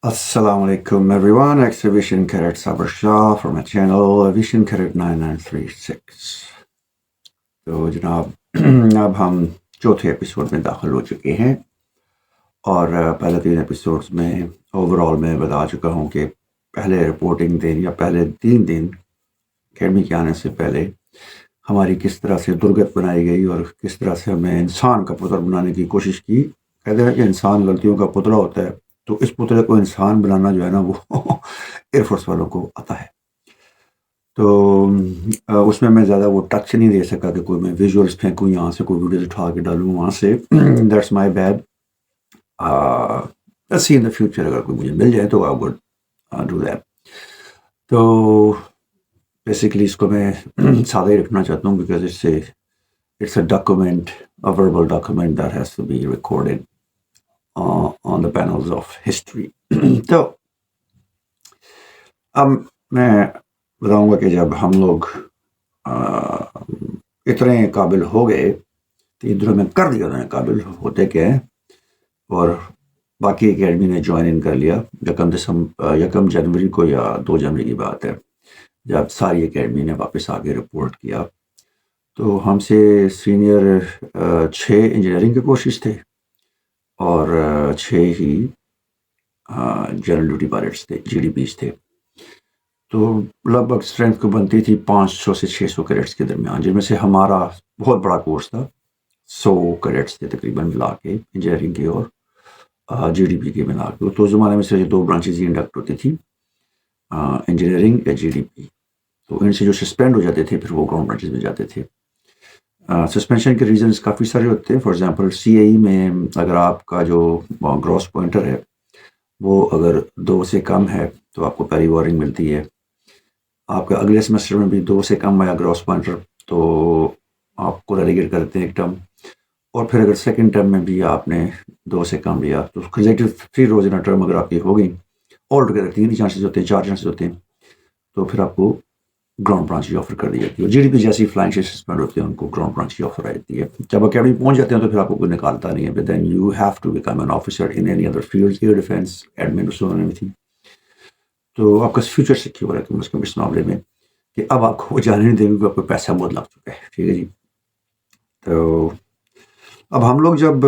Assalamu alaikum everyone, Exhibition Cadet Sabar Shah from my channel Vision Cadet 9936. تو جناب اب ہم چوتھے ایپیسوڈ میں داخل ہو چکے ہیں اور پہلے 3 ایپیسوڈز میں اوور آل میں بتا چکا ہوں کہ پہلے رپورٹنگ دن یا پہلے 3 دن اکیڈمی کے آنے سے پہلے ہماری کس طرح سے درگت بنائی گئی اور کس طرح سے ہمیں انسان کا پتر بنانے کی کوشش کی. کہتے ہیں کہ انسان غلطیوں کا پتلا ہوتا ہے، تو اس پتلے کو انسان بنانا جو ہے نا وہ ایئر فورس والوں کو آتا ہے. تو اس میں زیادہ وہ ٹچ نہیں دے سکا کہ کوئی میں ویژولس پھینکوں یہاں سے، کوئی ویڈیوز اٹھا کے ڈالوں وہاں سے. That's my bad. See in the future اگر کوئی مجھے مل جائے تو آئی وڈ ڈو دیٹ. تو بیسیکلی اس کو میں سادہ ہی رکھنا چاہتا ہوں because it's a document, a verbal document that has to be recorded on the panels of history. تو اب میں بتاؤں گا کہ جب ہم لوگ اتنے قابل ہو گئے تو ادھر میں کر دیا انہوں نے قابل ہوتے کہ اور باقی اکیڈمی نے جوائن ان کر لیا 1 جنوری کو یا 2 جنوری کی بات ہے، جب ساری اکیڈمی نے واپس آگے رپورٹ کیا. تو ہم سے سینئر 6 انجینئرنگ کے کورسز تھے اور 6 ہی جنرل ڈیوٹی پائلٹس تھے، GDPs تھے. تو لگ بھگ اسٹرینتھ کو بنتی تھی 500 سے 600 کیڈٹس کے درمیان، جن میں سے ہمارا بہت بڑا کورس تھا، 100 کیڈٹس تھے تقریباً ملا کے، انجینئرنگ کے اور GDP کے ملا کے. تو اس زمانے میں سے 2 برانچز ہی انڈکٹ ہوتی تھی، انجینئرنگ یا GDP. تو ان سے جو سسپینڈ ہو جاتے تھے پھر وہ گراؤنڈ برانچز میں جاتے تھے. سسپینشن کے ریزنز کافی سارے ہوتے ہیں. فار ایگزامپل CAE میں اگر آپ کا جو گراس پوائنٹر ہے وہ اگر 2 سے کم ہے تو آپ کو پہلی وارننگ ملتی ہے. آپ کا اگلے سیمسٹر میں بھی 2 سے کم آیا گراس پوائنٹر تو آپ کو ریلیگیٹ کرتے ہیں ایک ٹرم. اور پھر اگر سیکنڈ ٹرم میں بھی آپ نے 2 سے کم لیا تو کنزیکٹیو 3 روز ان ٹرم اگر آپ کی ہو گئی، آل ٹوگیدر 3 چانسز ہوتے ہیں، 4 چانسز ہوتے ہیں، تو پھر آپ کو گراؤنڈ برانچ کی آفر کر دی جاتی ہے. اور GDP جیسی فلائنگ سے سسپینڈ ہوتے ہیں ان کو گراؤنڈ برانچ کی آفر آتی ہے. جب اکیڈمی پہنچ جاتے ہیں تو پھر آپ کو کوئی نکالتا نہیں ہے. But then you have to become an officer in any other field, air defence, admin, everything. تو آپ کا فیوچر سیکیور ہے کم از کم اس معاملے میں کہ اب آپ کو وہ جانے نہیں دیں گے، آپ کو پیسہ بہت لگ چکا ہے. ٹھیک ہے جی. تو اب ہم لوگ جب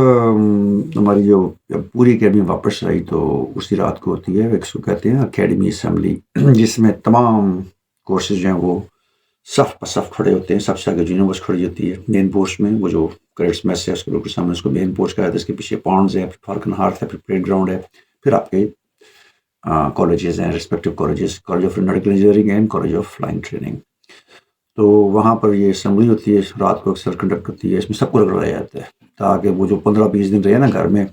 ہماری جب پوری اکیڈمی واپس آئی تو اسی رات کو ہوتی ہے ایک سو کہتے ہیں اکیڈمی اسمبلی، جس میں تمام کورسز جو ہیں وہ صف پر صف کھڑے ہوتے ہیں. سب سے آگے جونیئر پوسٹ کھڑی ہوتی ہے مین پوسٹ میں، وہ جو کریڈٹس میس ہے اس کے لوگ کے سامنے اس کو مین پوسٹ کہا جاتا ہے. اس کے پیچھے پانڈز ہے، پھر فالکن ہارتھ ہے، پھر پلیٹ گراؤنڈ ہے، پھر آپ کے کالجز ہیں، respective colleges, college of medical engineering and college of flying training. تو وہاں پر یہ اسمبلی ہوتی ہے، رات کو اکثر کنڈکٹ ہوتی ہے. اس میں سب کو رگڑایا جاتا ہے تاکہ وہ جو 15-20 دن رہے نا گھر میں،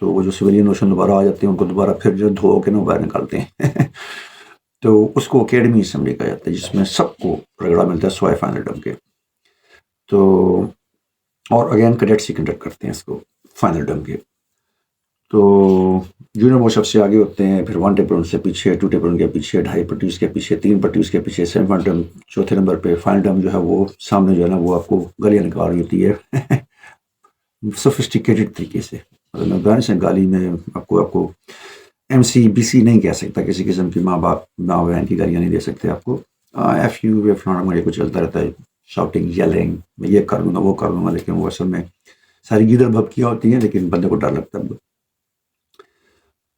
تو وہ جو سویلین نوشن دوبارہ آ جاتے ہیں ان کو دوبارہ پھر جو دھو کے نا باہر نکالتے ہیں. تو اس کو اکیڈمی اسمبلی کہا جاتا ہے، جس میں سب کو رگڑا ملتا ہے سوائے فائنل ٹرم کے. تو اور اگین کیڈٹس ہی کنڈکٹ کرتے ہیں اس کو فائنل ٹرم کے. تو جونیئر وہ سب سے آگے ہوتے ہیں، پھر 1 ٹیبل ان سے پیچھے، 2 ٹیبل ان کے پیچھے، 2.5 پٹی اس کے پیچھے، 3 پٹی اس کے پیچھے، سیکنڈ ٹرم چوتھے نمبر پہ. فائنل ٹرم جو ہے وہ سامنے جو ہے نا وہ آپ کو گالیاں نکال رہی ہوتی ہے سوفسٹیکیٹڈ طریقے سے. مطلب سے گالی میں آپ کو MC BC نہیں کہہ سکتا، کسی قسم کی ماں بہن کی گالیاں نہیں دے سکتے آپ کو. FU فلانا یہ کچھ چلتا رہتا ہے، شاؤٹنگ، یلنگ، میں یہ کر دوں گا وہ کر دوں گا، لیکن وہ اصل میں ساری گیدڑ بھبکیاں ہوتی ہیں، لیکن بندے کو ڈر لگتا ہے.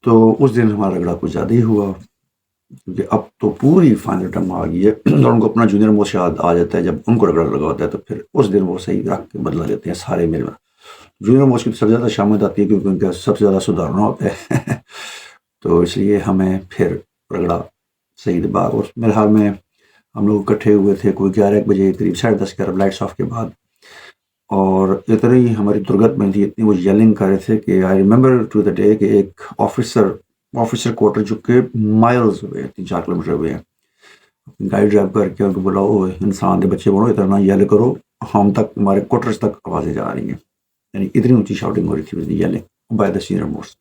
تو اس دن ہمارا رگڑا کچھ زیادہ ہی ہوا کیونکہ اب تو پوری فائنل ٹرم آ گئی ہے اور ان کو اپنا جونیئر موسٹ آ جاتا ہے. جب ان کو رگڑا لگا ہوتا ہے تو پھر اس دن وہ صحیح رکھ کے بدلا لیتے ہیں سارے مل. جونیئر موسٹ کی سب سے زیادہ شامت آتی ہے کیونکہ ان کا سب سے زیادہ سدھارنا ہوتا ہے تو اس لیے ہمیں پھر رگڑا صحیح بات. اور میرے حال میں ہم لوگ اکٹھے ہوئے تھے کوئی 11 بجے قریب، 10:30 11 لائٹس آف کے بعد. اور اتنی ہماری درگت میں تھی، اتنی وہ یلنگ کر رہے تھے کہ I remember to the day کہ ایک آفیسر کوارٹر جو کہ مائلز ہوئے، 3-4 کلومیٹر ہوئے ہیں، گاڑی ڈرائیو کر کے ان کو بلاؤ انسان دے بچے بڑھو اتنا یل کرو، ہم تک ہمارے کوارٹرز تک آوازیں جا رہی ہیں. یعنی اتنی اونچی شاؤٹنگ ہو رہی تھی yelling by the senior most.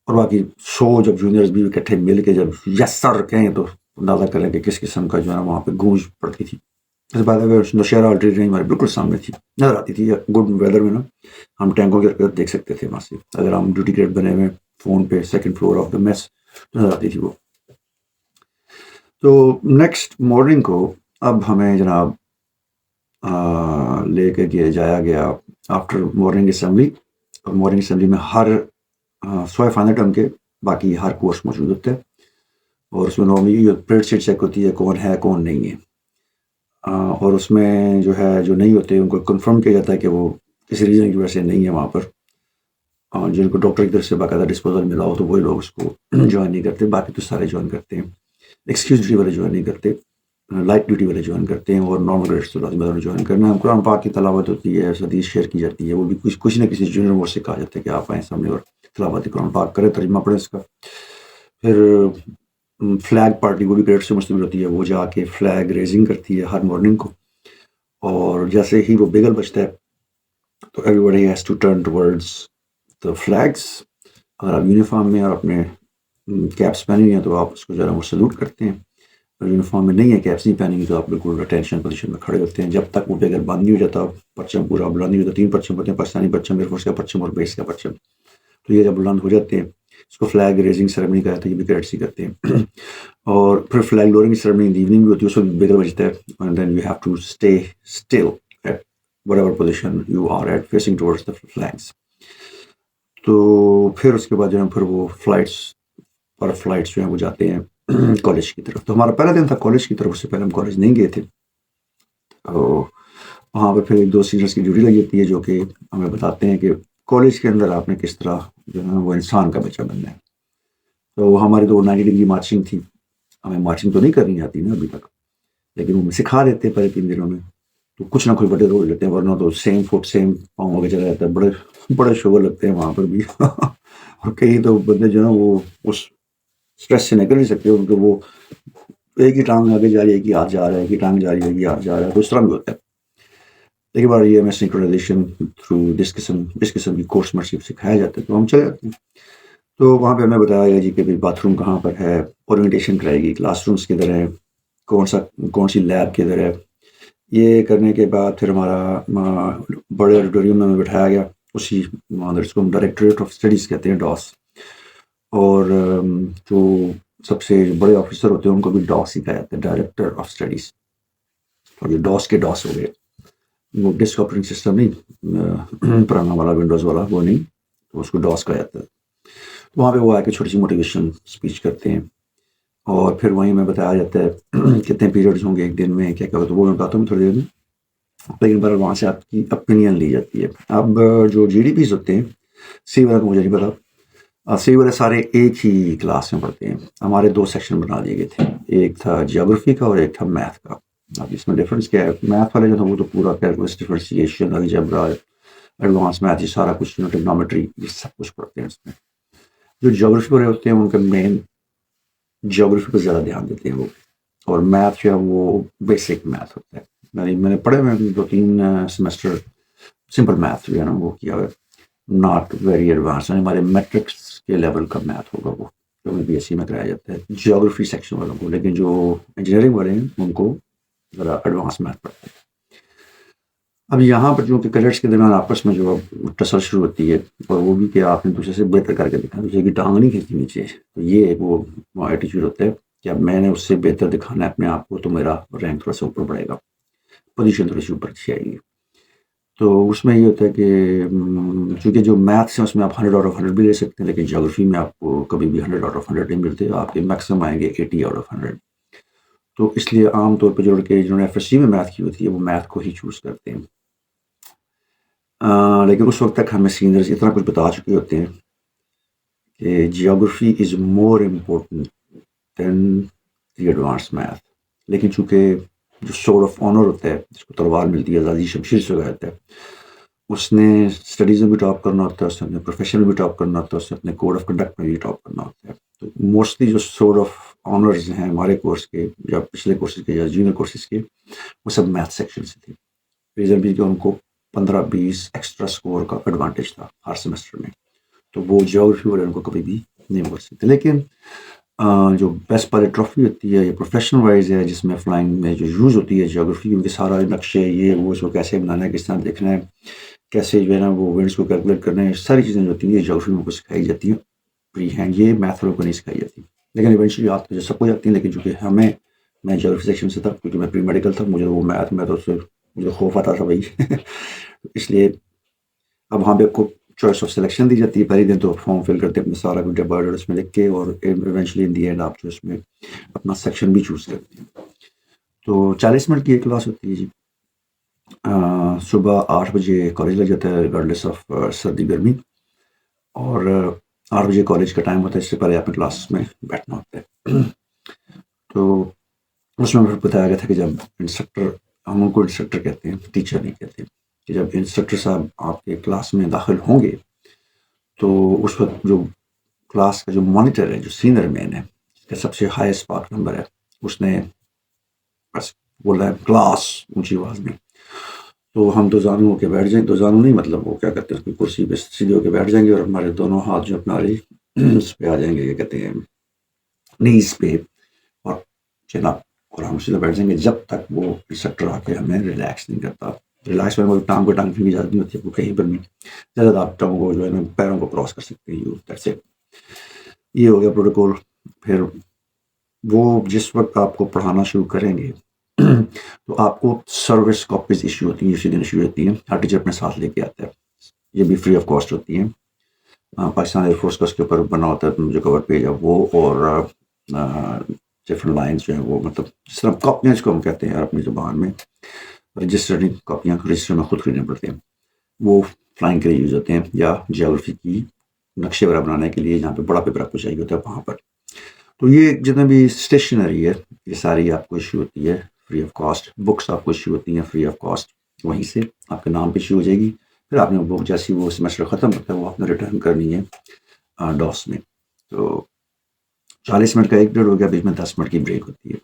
اور باقی 100 جب جونیئرز بھی اکٹھے مل کے جب یس سر کہیں تو اندازہ کریں کہ کس قسم کا جو ہے وہاں پہ گونج پڑتی تھی. اس بات نوشہرہ آلٹری رینج ہمارے بالکل سامنے تھی، نظر آتی تھی. گڈ ویدر میں نا ہم ٹینکوں کی حرکت دیکھ سکتے تھے وہاں سے. اگر ہم ڈیوٹی گریڈ بنے ہوئے فون پہ second floor of the mess نظر آتی تھی وہ. تو نیکسٹ مارننگ کو اب ہمیں جناب لے کے جایا گیا آفٹر مارننگ اسمبلی. اور مارننگ اسمبلی میں ہر سوائے فائنل ٹرم کے باقی ہر کورس موجود ہوتے ہیں. اور اس میں نارملی پریڈ شیٹ چیک ہوتی ہے کون ہے کون نہیں ہے. اور اس میں جو ہے جو نہیں ہوتے ان کو کنفرم کیا جاتا ہے کہ وہ کسی ریزن کی وجہ سے نہیں ہے وہاں پر. جن کو ڈاکٹر کی طرف سے باقاعدہ ڈسپوزل ملا ہو تو وہی لوگ اس کو جوائن نہیں کرتے. باقی تو سارے جوائن کرتے ہیں. ایکسکیوز ڈیوٹی والے جوائن نہیں کرتے, لائٹ ڈیوٹی والے جوائن کرتے ہیں. اور نارمل گریڈس تو لازم جوائن کرنا ہے. قرآن پاک کی تلاوت ہوتی ہے, حدیث شیئر کی جاتی ہے. وہ بھی کچھ نہ کسی جونیئر موڈ سے کہا جاتا ہے کہ آپ آئیں سامنے اور تلاوت قرآن پاک کریں, ترجمہ پڑھیں اس کا. پھر فلیگ پارٹی وہ بھی گریڈ سے مشتمل ہوتی ہے. وہ جا کے فلیگ ریزنگ کرتی ہے ہر مارننگ کو. اور جیسے ہی وہ بیگل بجتا ہے تو everybody has to turn towards the flags. اگر آپ یونیفارم میں اور اپنے کیپس پہنی ہوئی ہیں تو آپ اس کو جو ہے وہ سلوٹ کرتے ہیں. اور یونیفارم میں نہیں ہے, کیپس نہیں پہنی ہوئی تو آپ بالکل اٹینشن پوزیشن میں کھڑے ہوتے ہیں جب تک وہ بیگل بند نہیں ہو جاتا. پرچم پورا بلند نہیں ہوتا. 3 پرچم ہوتے ہیں, پاکستانی پرچم, ایئر فورس کا پرچم اور بیس کا پرچم. تو یہ جب بلند ہو جاتے ہیں اس کو فلیگ ریزنگ سیریمنی کہا جاتا ہے. یہ بھی کیڈٹس ہی کرتے ہیں. اور پھر flag lowering ceremony in the evening بھی ہوتی ہے. اس وقت بیگل بجتا ہے. And then you have to stay still at whatever position you are at facing towards the flags. تو پھر اس کے بعد جو ہے پھر وہ فلائٹس جو ہیں وہ جاتے ہیں کالج کی طرف. تو ہمارا پہلا دن تھا کالج کی طرف. اس سے پہلے ہم کالج نہیں گئے تھے. تو وہاں پہ پھر 2 سینئرس کی ڈیوٹی لگی ہوتی ہے جو کہ ہمیں بتاتے ہیں کہ کالج کے اندر آپ نے کس طرح جو ہے وہ انسان کا بچہ بننا ہے. تو ہماری تو 90 ڈگری مارچنگ تھی. ہمیں مارچنگ تو نہیں کرنی آتی نا ابھی تک, لیکن وہ سکھا دیتے ہیں پہلے 3 دنوں میں. تو کچھ نہ کچھ بڑے رول لیتے ہیں, ورنہ تو سیم فٹ سیم پاؤں ہو کے چلا جاتا ہے. بڑے شوگر لگتے ہیں وہاں پر بھی. اور کئی تو بندے جو ہے نا وہ اس اسٹریس سے نکل نہیں سکتے. ان کو وہ ایک ہی ٹانگ آگے جا رہی ہے کہ ہاتھ جا رہا ہے, ایک ہی ٹانگ جا رہی ہے کہ ہاتھ جا رہا ہے. تو اس طرح بھی ہوتا ہے. لیکن بار یہ ہمیں سنکرونائزیشن تھرو اس قسم کی کورس مارشپ سکھایا جاتا ہے. تو ہم چلے جاتے ہیں. تو وہاں پہ ہمیں بتایا گیا جی کہ باتھ روم کہاں پر ہے, اورینٹیشن کرائے گی, کلاس رومس کدھر ہیں, کون سی لیب کدھر ہے. یہ کرنے کے بعد پھر ہمارا بڑے آڈیٹوریم میں ہمیں بٹھایا گیا. اسی جس کو ہم ڈائریکٹوریٹ آف اسٹڈیز کہتے ہیں, ڈاس. اور جو سب سے بڑے آفیسر ہوتے ہیں ان کو بھی ڈاس ہی کہا جاتا ہے, ڈائریکٹر آف اسٹڈیز. اور یہ ڈاس کے ڈاس ہو گئے. وہ ڈسک آپریٹنگ سسٹم نہیں, پرانا والا ونڈوز والا وہ نہیں, تو اس کو ڈاس کہا جاتا ہے. تو وہاں پہ وہ آ کے چھوٹی سی موٹیویشن اسپیچ کرتے ہیں. اور پھر وہیں میں بتایا جاتا ہے کتنے پیریڈز ہوں گے ایک دن میں, کیا کیا. تو وہ میں بتاتا ہوں تھوڑی دیر میں. لیکن پر وہاں سے آپ کی اپینین لی جاتی ہے. اب جو جی ڈی پیز ہوتے ہیں, سی والا کو مجھے نہیں پتا, سی والے سارے ایک ہی کلاس میں پڑھتے ہیں. ہمارے 2 سیکشن بنا دیے گئے تھے, ایک تھا جیوگرافی کا اور ایک تھا میتھ کا. اب اس میں ڈفرینس کیا ہے, میتھ والے جو تھا وہ تو پورا calculus, differentiation, algebra, advance math, یہ سارا کچھ, ٹریگنومیٹری, یہ سب کچھ پڑھتے ہیں اس میں. جو جیوگرافی والے ہوتے ہیں ان کا مین جیوگرافی پہ زیادہ دھیان دیتے ہیں وہ. اور میتھ جو ہے وہ بیسک میتھ ہوتا ہے. میں نے پڑھے میں 2-3 سیمسٹر سمپل میتھ جو ہے نا وہ کیا ہے, ناٹ ویری ایڈوانس. ہمارے میٹرکس کے لیول کا میتھ ہوگا وہ, جو بی ایس سی میں کرایا جاتا ہے جیوگرافی سیکشن والوں کو. لیکن جو انجینئرنگ والے ہیں ان کو ذرا ایڈوانس میتھ پڑھتے ہیں. اب یہاں پر جو کہ کیڈٹس کے درمیان آپس میں جو ٹسل شروع ہوتی ہے, اور وہ بھی کہ آپ نے دوسرے سے بہتر کر کے دکھا, دوسرے کی ٹانگ نہیں کھینچی نیچے. تو یہ ایک وہ ایٹیچیوڈ ہوتا ہے کہ اب میں نے اس سے بہتر دکھانا ہے اپنے آپ کو, تو میرا رینک تھوڑا سا اوپر بڑھے گا, پوزیشن تھوڑی سی اوپر اچھی آئے گی. تو اس میں یہ ہوتا ہے کہ چونکہ جو میتھس ہیں اس میں آپ 100 آؤٹ آف 100 بھی لے سکتے ہیں, لیکن جیوگرافی میں آپ کو کبھی بھی 100 آؤٹ آف 100 نہیں ملتے. آپ کے میکسیمم آئیں گے 80 آؤٹ آف 100. تو اس لیے عام طور پہ جو لڑکے جنہوں نے ایف ایس سی میں میتھ کی ہوتی ہے وہ میتھ کو ہی چوز کرتے ہیں. لیکن اس وقت تک ہمیں سینئرز اتنا کچھ بتا چکے ہوتے ہیں کہ geography is more important than the advance math. لیکن چونکہ جو سورڈ آف آنر ہوتا ہے, جس کو تلوار ملتی ہے, آزادی شمشیر سے کہتا ہے, اس نے اسٹڈیز میں بھی ٹاپ کرنا ہوتا ہے, اس نے اپنے پروفیشن میں بھی ٹاپ کرنا ہوتا ہے, اس نے اپنے کوڈ آف کنڈکٹ میں بھی ٹاپ کرنا ہوتا ہے. تو موسٹلی جو سورڈ آف آنرز ہیں ہمارے کورس کے یا پچھلے کورسز کے یا جونیئر کورسز کے, وہ سب میتھ سیکشن سے تھے. ریزن بھی کہ ان کو 15-20 ایکسٹرا اسکور کا ایڈوانٹیج تھا ہر سیمسٹر میں. تو وہ جیوگرافی والے ان کو کبھی بھی نہیں بول سکتے. لیکن جو بیسٹ پائلٹ ٹرافی ہوتی ہے یہ پروفیشنل وائز ہے, جس میں فلائنگ میں جو یوز ہوتی ہے جیوگرافی, ان کے سارا نقشے یہ وہ اس کو کیسے بنانا ہے, کس طرح دیکھنا ہے, کیسے جو ہے نا وہ ونڈس کو کیلکولیٹ کرنا ہے, ساری چیزیں جو ہوتی ہیں جیوگرافی میں کو سکھائی جاتی ہیں. پری ہینڈ یہ میتھ والوں کو نہیں سکھائی جاتی، لیکن ایونچولی آپ سب کو جاتی ہیں، لیکن چونکہ میں جیوگرافی سیکشن سے تھا، کیونکہ میں پری میڈیکل تھا، مجھے وہ میتھ میں تو اس سے مجھے خوف آتا تھا بھائی اس لیے اب وہاں پہ کو چوائس آف سلیکشن دی جاتی ہے، پہلے دن تو فارم فل کرتے ہیں اپنا سارا کچھ ڈبر اس میں لکھ کے، اور ایونچولی ان دی اینڈ آپ جو اس میں اپنا سیکشن بھی چوز کرتے ہیں۔ تو 40 منٹ کی ایک کلاس ہوتی ہے جی، صبح 8 بجے کالج لگ جاتا ہے ریگارڈلیس آف سردی گرمی، اور 8 بجے کالج کا ٹائم ہوتا ہے، اس سے پہلے آپ نے کلاس میں بیٹھنا ہوتا ہے تو اس میں بتایا گیا تھا کہ جب انسٹرکٹر، ہم ان کو انسٹرکٹر کہتے ہیں، ٹیچر نہیں کہتے، کہ جب انسٹرکٹر صاحب آپ کے کلاس میں داخل ہوں گے تو اس وقت جو کلاس کا جو مانیٹر ہے، جو سینئر مین ہے، جس کا سب سے ہائیسٹ پاک نمبر ہے، اس نے بس بولا ہے کلاس اونچی آواز میں، تو ہم دو زانو ہو کے بیٹھ جائیں، دو زانو نہیں مطلب وہ کیا کہتے ہیں، اس کی کرسی پہ سیدھے ہو کے بیٹھ جائیں گے، اور ہمارے دونوں ہاتھ جو اپنا اس پہ آ جائیں گے، کیا کہتے ہیں، نیز پہ، اور چین اپ، اور ہم سیدھے بیٹھ جائیں گے جب تک وہ انسٹرکٹر آ کے ہمیں ریلیکس نہیں کرتا۔ ریلیکس میں وہ ٹانگ کو ٹانگ کی اجازت نہیں ہوتی ہے، وہ کہیں پر بھی زیادہ آپ ٹانگوں کو جو ہے نا پیروں کو کراس کر سکتے ہیں، دیٹس اٹ۔ یہ ہو گیا پروٹوکول۔ پھر وہ جس وقت آپ کو پڑھانا شروع کریں گے تو آپ کو سروس کاپیز ایشو ہوتی ہیں، اسی دن ایشو ہوتی ہیں، ہر ٹیچر اپنے ساتھ لے کے آتا ہے، یہ بھی فری آف کاسٹ ہوتی ہیں۔ پاکستان ایئر فورس کا اس کے اوپر بنا ہوتا ہے جو کور پیج ہے وہ، اور ڈفرنٹ لائنس جو ہیں وہ، مطلب جس طرح کاپیاں اس کو ہم کہتے ہیں یار اپنی زبان میں، رجسٹرڈ کاپیاں، رجسٹر میں خود خریدنے پڑتے ہیں، وہ فلائنگ کے لیے یوز ہوتے ہیں، یا جیوگرافی کی نقشے وغیرہ بنانے کے لیے جہاں پہ بڑا پیپر آپ کو چاہیے ہوتا ہے وہاں پر۔ تو یہ جتنا بھی اسٹیشنری ہے یہ ساری آپ کو ایشو ہوتی ہے فری آف کاسٹ، بکس آپ کو ایشو ہوتی ہیں فری آف کاسٹ، وہیں سے آپ کے نام پہ ایشو ہو جائے گی، پھر آپ نے بک جیسی وہ سیمسٹر ختم ہوتا ہے وہ آپ نے ریٹرن کرنی ہے ڈاس میں۔ تو 40 منٹ کا ایک پیریڈ ہو گیا، بیچ میں 10 منٹ کی بریک ہوتی ہے،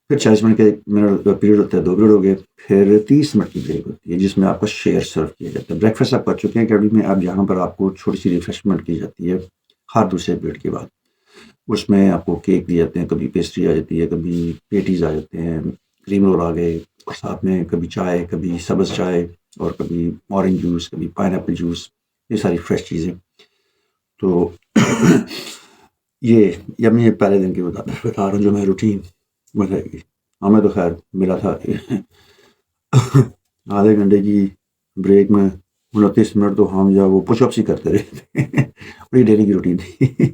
پھر 40 منٹ کا ایک منٹ پیریڈ ہوتا ہے، 2 پیریڈ ہو گئے، پھر 30 منٹ کی بریک ہوتی ہے جس میں آپ کا شیئر سرو کیا جاتا ہے۔ بریک فاسٹ آپ کر چکے ہیں اکیڈمی میں، اب جہاں پر آپ کو چھوٹی سی ریفریشمنٹ کی جاتی ہے ہر دوسرے پیریڈ کے بعد، اس میں آپ کو کیک دیے جاتے ہیں، کبھی پیسٹری آ جاتی ہے، کبھی پیٹیز آ جاتے ہیں، کریم رول آ گئے، اور ساتھ میں کبھی چائے، کبھی سبز چائے، اور کبھی اورنج جوس، کبھی پائن ایپل جوس، یہ ساری فریش چیزیں۔ تو یہ میں پہلے دن کی بتا رہا ہوں جو میں روٹین بتائے گی، ہمیں تو خیر ملا تھا آدھے گھنٹے کی بریک میں 29 منٹ تو ہم وہ پش اپس ہی کرتے رہے تھے وہی ڈیلی کی روٹین تھی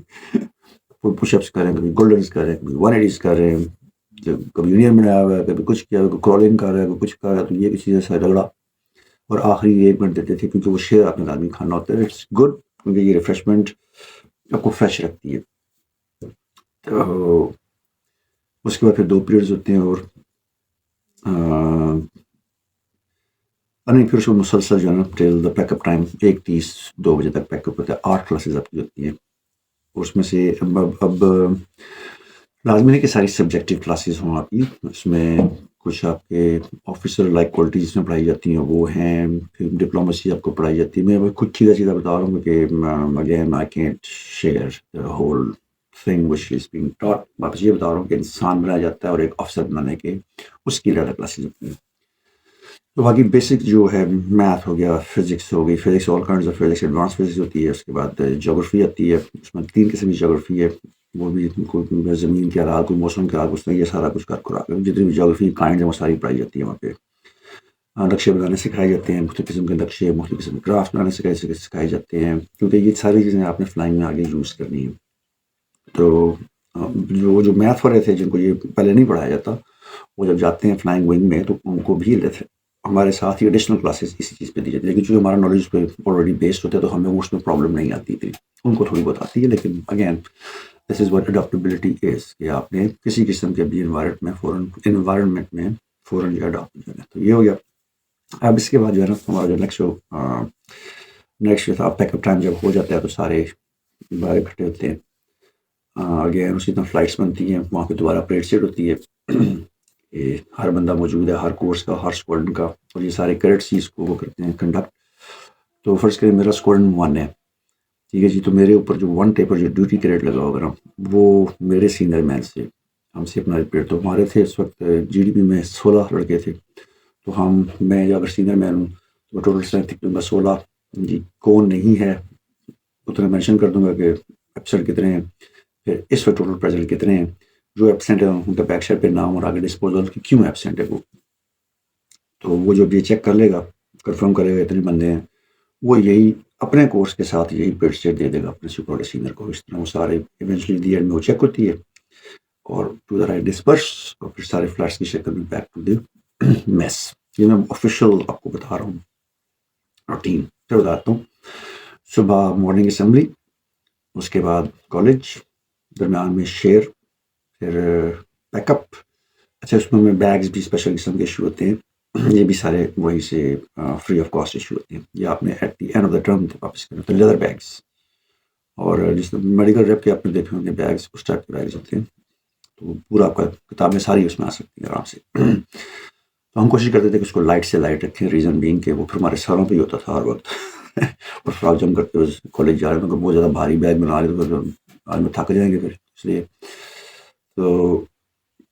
پش اپس کریں، کبھی گولڈنس کریں، کبھی 180s کر رہے ہیں، کبھی یونین میں آیا ہوا ہے، کبھی کچھ کیا، کبھی کرالنگ کر رہا ہے، کبھی کچھ کر رہا ہے، تو یہ کسی چیز سے رگڑا، اور آخری 1 منٹ دیتے تھے کیونکہ وہ شیئر آپ نے آدمی کھانا ہوتا ہے، اٹس گڈ کیونکہ یہ ریفریشمنٹ آپ کو فریش رکھتی ہے۔ تو اس کے بعد پھر 2 پیریڈز ہوتے ہیں، اور نہیں پھر اس کو مسلسل جو ہے نا ٹل دا پیک اپ ٹائم 1:30-2 بجے تک پیک اپ ہوتا ہے، 8 کلاسز آپ کی ہوتی ہیں، اس میں سے اب لازمی نہیں کہ ساری سبجیکٹیو کلاسز ہوں آپ کی، اس میں کچھ آپ کے آفیسر لائک کوالٹیز میں پڑھائی جاتی ہیں وہ ہیں، پھر ڈپلومیسی آپ کو پڑھائی جاتی ہے۔ میں کچھ چیزیں بتا رہا ہوں کہ again I can't share whole thing which is being taught, میں بس یہ بتا رہا ہوں کہ انسان بنایا جاتا ہے اور ایک افسر بنانے کے اس کی زیادہ کلاسز ہوتی ہیں۔ تو باقی بیسک جو ہے میتھ ہو گیا، فزکس ہو گئی، physics all kinds of physics, advance physics ہوتی ہے، اس کے بعد جیوگرافی آتی ہے، اس میں 3 قسم کی جیوگرافی ہے، وہ بھی کوئی زمین کے حالات، کوئی موسم کے حالات، اس میں یہ سارا کچھ کر جتنی بھی جیوگرافی کائنڈ ہیں وہ ساری پڑھائی جاتی ہے وہاں پہ۔ نقشے بنانے سکھائے جاتے ہیں، مختلف قسم کے نقشے، مختلف قسم کے کرافٹ بنانے سکھائے جاتے ہیں، کیونکہ یہ ساری چیزیں آپ نے فلائنگ میں آگے یوز کرنی ہے۔ تو جو میتھ والے تھے جن کو یہ پہلے نہیں پڑھایا جاتا، وہ جب جاتے ہیں فلائنگ ونگ میں تو ان کو بھی ہمارے ساتھ ہی ایڈیشنل کلاسز اسی چیز پہ دی جاتی ہے، لیکن چونکہ ہمارا نالج پہ آلریڈی بیسڈ ہوتا ہے تو ہمیں اس میں پرابلم نہیں آتی تھی، ان کو تھوڑی بہت آتی ہے، لیکن again this is what adaptability is, کہ آپ نے کسی قسم کے بھی انوائرمنٹ میں فوراً جو اڈاپٹ جو ہے، تو یہ ہو گیا۔ اب اس کے بعد جو ہے نا ہمارا جو نیکسٹ تھا پیک اپ ٹائم جب ہو جاتا ہے تو سارے باہر اکٹھے ہوتے ہیں، اگین اسی طرح فلائٹس بنتی ہیں، وہاں پہ دوبارہ پریڈ سیٹ ہوتی ہے کہ ہر بندہ موجود ہے، ہر کورس کا، ہر اسٹوڈنٹ کا، اور یہ سارے کریڈٹس اس کو وہ کرتے ہیں کنڈکٹ۔ تو فرض کریں میرا اسٹوڈنٹ 1 ہے، ٹھیک ہے جی، تو میرے اوپر جو 1 ٹیپر جو ڈیوٹی کریڈٹ لگا ہوگا نا وہ میرے سینئر مین سے ہم سے اپنا ریپیٹ، تو ہمارے تھے اس وقت جی ڈی پی میں 16 لڑکے تھے، تو میں اگر سینئر مین ہوں تو ٹوٹل اسٹرینتھ دوں گا 16 جی، کون نہیں ہے اتنا مینشن کر دوں گا کہ ایبسینٹ کتنے ہیں، پھر اس وقت ٹوٹل پریزنٹ کتنے ہیں، جو ایبسینٹ ہے ان کا بیک سائڈ پہ نام اور آگے ڈسپوزل کہ کیوں ایبسینٹ ہے وہ. تو وہ جو بھی چیک کر لے گا، کنفرم کرے گا اتنے بندے ہیں، وہ یہی اپنے کورس کے ساتھ یہی پیڈ اسٹیٹ دے دے گا اپنے سپورٹ سینئر کو. اس طرح وہ سارے ایونچولی دی اینڈ میں وہ چیک ہوتی ہے اور ٹو دا رائٹ ڈسپرس، اور پھر سارے فلیٹس کی شکل میں بیک ٹو دی میس. یہ میں آفیشیل آپ کو بتا رہا ہوں روٹین. پھر بتاتا ہوں، صبح مارننگ اسمبلی، اس کے بعد کالج، درمیان میں شیئر، پھر پیک اپ. اچھا اس میں بیگز بھی اسپیشل قسم کے ایشو ہوتے ہیں، یہ بھی سارے وہیں سے فری آف کاسٹ ایشو ہوتے ہیں. یہ آپ نے at the end of the term واپس کرنا ہوتے ہیں لیدر بیگس. اور جس میڈیکل ریپ کے آپ نے دیکھے ہوں گے بیگس، اس ٹائپ کے بیگز ہوتے ہیں. تو پورا آپ کا کتابیں ساری اس میں آ سکتی ہیں آرام سے. تو ہم کوشش کرتے تھے کہ اس کو لائٹ سے لائٹ رکھیں، ریزن بینگ کہ وہ پھر ہمارے سروں پہ ہی ہوتا تھا ہر وقت. اور فراغ جم کرتے ہوئے کالج جا رہے ہیں تو بہت زیادہ بھاری بیگ بنا رہے تھے، آج میں تھک جائیں گے پھر اس لیے. تو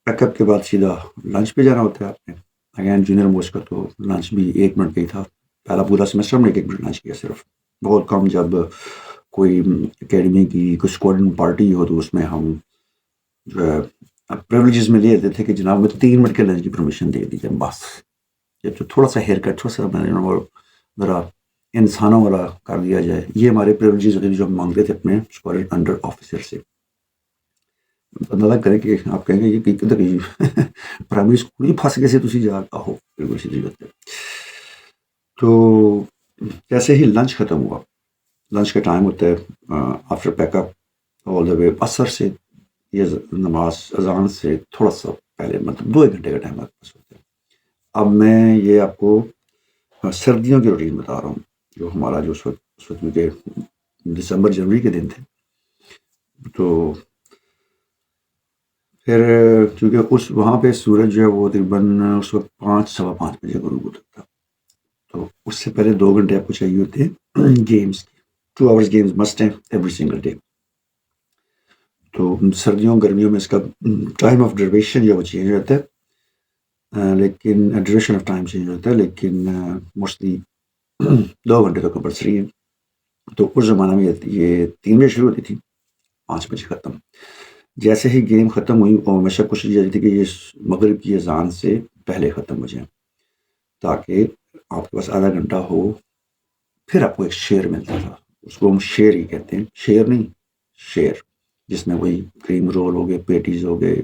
پیک اپ کے بعد سیدھا لنچ پہ جانا ہوتا ہے آپ نے. اگین جونیئر موسٹ کا تو لنچ بھی 1 منٹ کا ہی تھا، پہلا پورا سیمسٹر میں 1 منٹ لنچ کیا صرف. بہت کم جب کوئی اکیڈمی کی کوئی اسکواڈن پارٹی ہو تو اس میں ہم جو ہے پریولیجز میں لے لیتے تھے کہ جناب میں 3 منٹ کے لنچ کی پرمیشن دے دیجیے بس. جب تو تھوڑا سا ہیئر کٹ، تھوڑا سا میں نے ذرا انسانوں والا کر دیا جائے، یہ ہمارے پریولیجز ہوتے تھے جو ہم مانگتے تھے اپنے اسکواڈن انڈر آفیسر سے. اندازہ کریں کہ آپ کہیں گے یہ کدھر پرائمری اسکول ہی پھنس گئے سے تھی جا آہو بالکل سیدھی بات ہے. تو جیسے ہی لنچ ختم ہوا، لنچ کا ٹائم ہوتا ہے آفٹر پیک اپ آل دا وے عصر سے، یہ نماز اذان سے تھوڑا سا پہلے، مطلب 2 گھنٹے کا ٹائم آپ کے پاس ہوتا ہے. اب میں یہ آپ کو سردیوں کی روٹین بتا رہا ہوں، جو ہمارا جو اس وقت مجھے دسمبر جنوری کے دن تھے. تو پھر چونکہ وہاں پہ سورج جو ہے وہ تقریباً اس وقت 5 سوا 5 بجے غروب ہوتا تھا. تو اس سے پہلے 2 گھنٹے آپ کو چاہیے ہوتے ہیں گیمس کی. 2 آورس گیمز مسٹ ہیں ایوری سنگل ڈے. تو سردیوں گرمیوں میں اس کا ٹائم آف ڈیوریشن جو ہے وہ چینج ہوتا ہے، لیکن ڈیوریشن آف ٹائم چینج ہوتا ہے، لیکن موسٹلی 2 گھنٹے تو کمپلسری ہے. تو اس زمانے میں یہ 3 بجے شروع ہوتی تھی، 5 بجے ختم. جیسے ہی گیم ختم ہوئی اور ہمیشہ کوشش یہ تھی کہ یہ مغرب کی اذان سے پہلے ختم ہو جائیں، تاکہ آپ کے پاس آدھا گھنٹہ ہو. پھر آپ کو ایک شیر ملتا تھا، اس کو ہم شیر ہی کہتے ہیں، شیر نہیں شیر، جس میں وہی کریم رول ہو گئے، پیٹیز ہو گئے،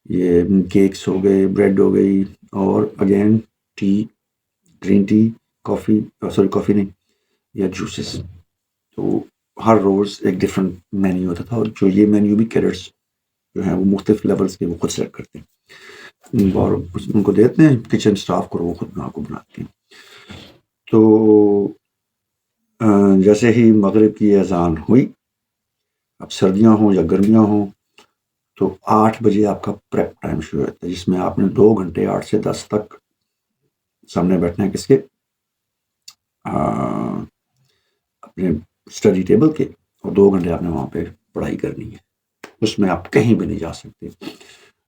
یہ کیکس ہو گئے، بریڈ ہو گئی، اور اگین ٹی، گرین ٹی، کافی، سوری کافی نہیں، یا جوسز. تو ہر روز ایک ڈفرینٹ مینیو ہوتا تھا، اور جو یہ مینیو بھی کیڈٹس جو ہیں وہ مختلف لیولس کے وہ خود سلیکٹ کرتے ہیں اور ان کو دیتے ہیں کچن اسٹاف کو، وہ خود بنا کو بناتے ہیں. تو جیسے ہی مغرب کی اذان ہوئی، اب سردیاں ہوں یا گرمیاں ہوں، تو 8 بجے آپ کا پریپ ٹائم شروع ہوتا ہے، جس میں آپ نے 2 گھنٹے 8 سے 10 تک سامنے بیٹھنا ہے کس کے، اپنے اسٹڈی ٹیبل کے، اور 2 گھنٹے آپ نے وہاں پہ پڑھائی کرنی ہے. اس میں آپ کہیں بھی نہیں جا سکتے.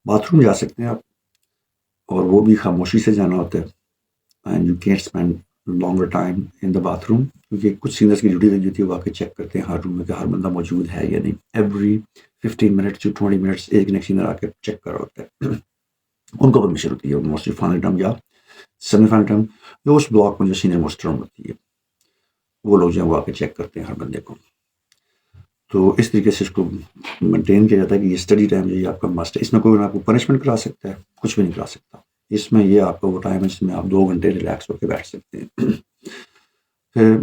باتھ روم جا سکتے ہیں آپ، اور وہ بھی خاموشی سے جانا ہوتا ہے. And you can't spend longer time in the bathroom, کیونکہ کچھ سینئرس کی ڈیوٹی لگی ہوتی ہے وہ آ کے چیک کرتے ہیں ہر روم میں کہ ہر بندہ موجود ہے یا نہیں. ایوری 15 منٹس ٹو 20 منٹس ایک نیک سینئر آ کے چیک کر رہا ہوتا ہے. ان کو پرمیشن ہوتی ہے موسٹلی فائنل ٹرم یا سیمی فائنل ٹرم، جو اس بلاک میں جو سینئر موسٹ ٹرم ہوتی ہے وہ لوگ جو ہیں وہ آ کے چیک کرتے ہیں ہر بندے کو. تو اس طریقے سے اس کو مینٹین کیا جاتا ہے کہ یہ اسٹڈی ٹائم جو ہے آپ کا مسٹ ہے. اس میں کوئی نہ کوئی پنشمنٹ کرا سکتا ہے، کچھ بھی نہیں کرا سکتا. اس میں یہ آپ کا وہ ٹائم ہے جس میں آپ 2 گھنٹے ریلیکس ہو کے بیٹھ سکتے ہیں. پھر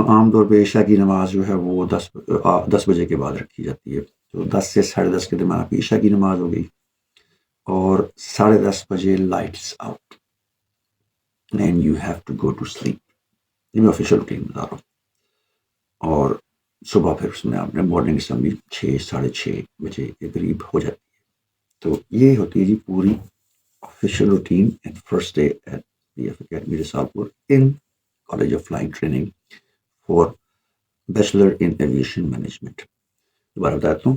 عام طور پہ عشاء کی نماز جو ہے وہ 10 بجے کے بعد رکھی جاتی ہے. تو 10 سے 10:30 کے درمیان آپ کی عشاء کی نماز ہو گئی، اور 10:30 بجے lights out and you have to go to sleep. یہ میں آفیشیل روٹین بتا رہا ہوں. اور صبح پھر اس میں آپ نے مارننگ اسمبلی 6 بجے کے قریب ہو جاتی ہے. تو یہ ہوتی ہے جی پوری official routine and first day at P F academy Risalpur in college of flying training for bachelor in aviation management. دوبارہ بتاتا ہوں،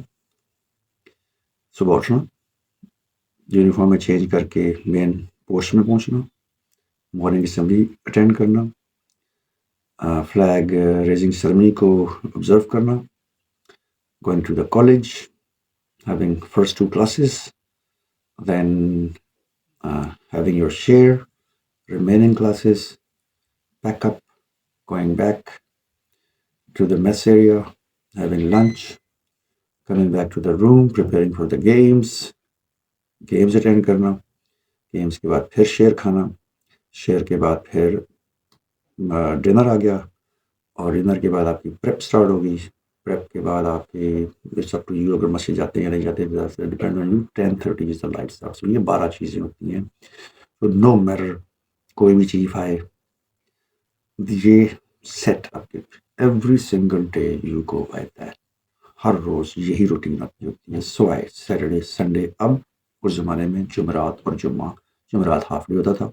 صبح اٹھنا، یونیفارم میں چینج کر کے مین پوسٹ میں پہنچنا، مارننگ اسمبلی اٹینڈ کرنا، فلیگ ریزنگ سرمنی کو آبزرو کرنا، going to the college, having first 2 classes, then having your share, remaining classes, back up, going back to the mess area, having lunch, coming back to the room, preparing for the games attend کرنا, games کے بعد پھر share کھانا, share کے بعد پھر dinner آ گیا, اور ڈنر کے بعد آپ کی پریپ اسٹارٹ ہوگی. پریپ کے بعد آپ کی اٹس اپ ٹو یو, اگر مسجد جاتے ہیں یا نہیں جاتے, depend on you. 10:30 is the light start. So یہ 12 چیزیں ہوتی ہیں. تو نو میٹر کوئی بھی چیز آئے, یہ set up every single day you go by that. ہر روز یہی روٹین آپ کی ہوتی ہے. سوائے سیٹرڈے سنڈے. اب اس زمانے میں جمعرات اور جمعرات ہاف ڈے ہوتا تھا,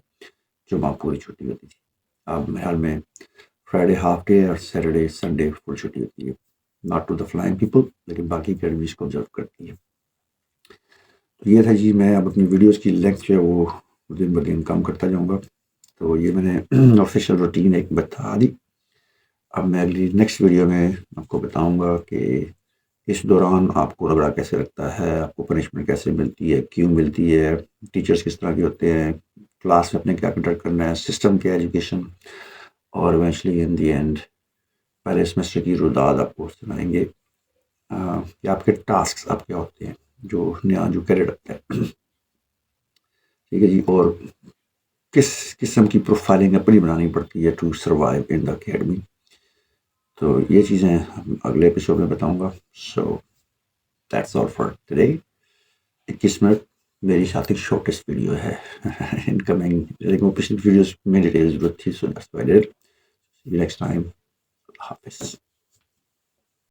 جمعہ پوری چھٹی ہوتی تھی. اب حال میں فرائیڈے ہاف ڈے اور سیٹرڈے سنڈے فل چھٹی ہوتی ہے. Not to the flying people, لیکن باقی اکیڈمیز کو آبزرو کرتی ہے. تو یہ تھا جی. میں اب اپنی ویڈیوز کی لینتھ جو ہے وہ دن بہ دن کم کرتا جاؤں گا. تو یہ میں نے آفیشیل روٹین ایک بتا دی. اب میں اگلی نیکسٹ ویڈیو میں آپ کو بتاؤں گا کہ اس دوران آپ کو رگڑا کیسے لگتا ہے, آپ کو پنشمنٹ کیسے ملتی ہے, کیوں ملتی ہے, ٹیچرز کس طرح کے ہوتے ہیں, کلاس میں اپنے کیا کنڈکٹ کرنا ہے, سسٹم کیا ایجوکیشن, اور ایونچولی ان دی اینڈ پہلے سیمسٹر کی روداد آپ کو سنائیں گے کہ آپ کے ٹاسکس آپ کیا ہوتے ہیں جو نیا جو کیریئر رکھتا ہے. ٹھیک ہے جی. اور کس قسم کی پروفائلنگ اپنی بنانی پڑتی ہے to survive in the academy. تو یہ چیزیں اگلے ایپیسوڈ میں بتاؤں گا. So that's all for today. 21 minute میری ساتھ شارٹیسٹ ویڈیو ہے ان کمنگ, لیکن وہ پچھلی ویڈیوز میں ڈیٹیل ضرورت تھی. So that's why dad. See you next time. حافظ.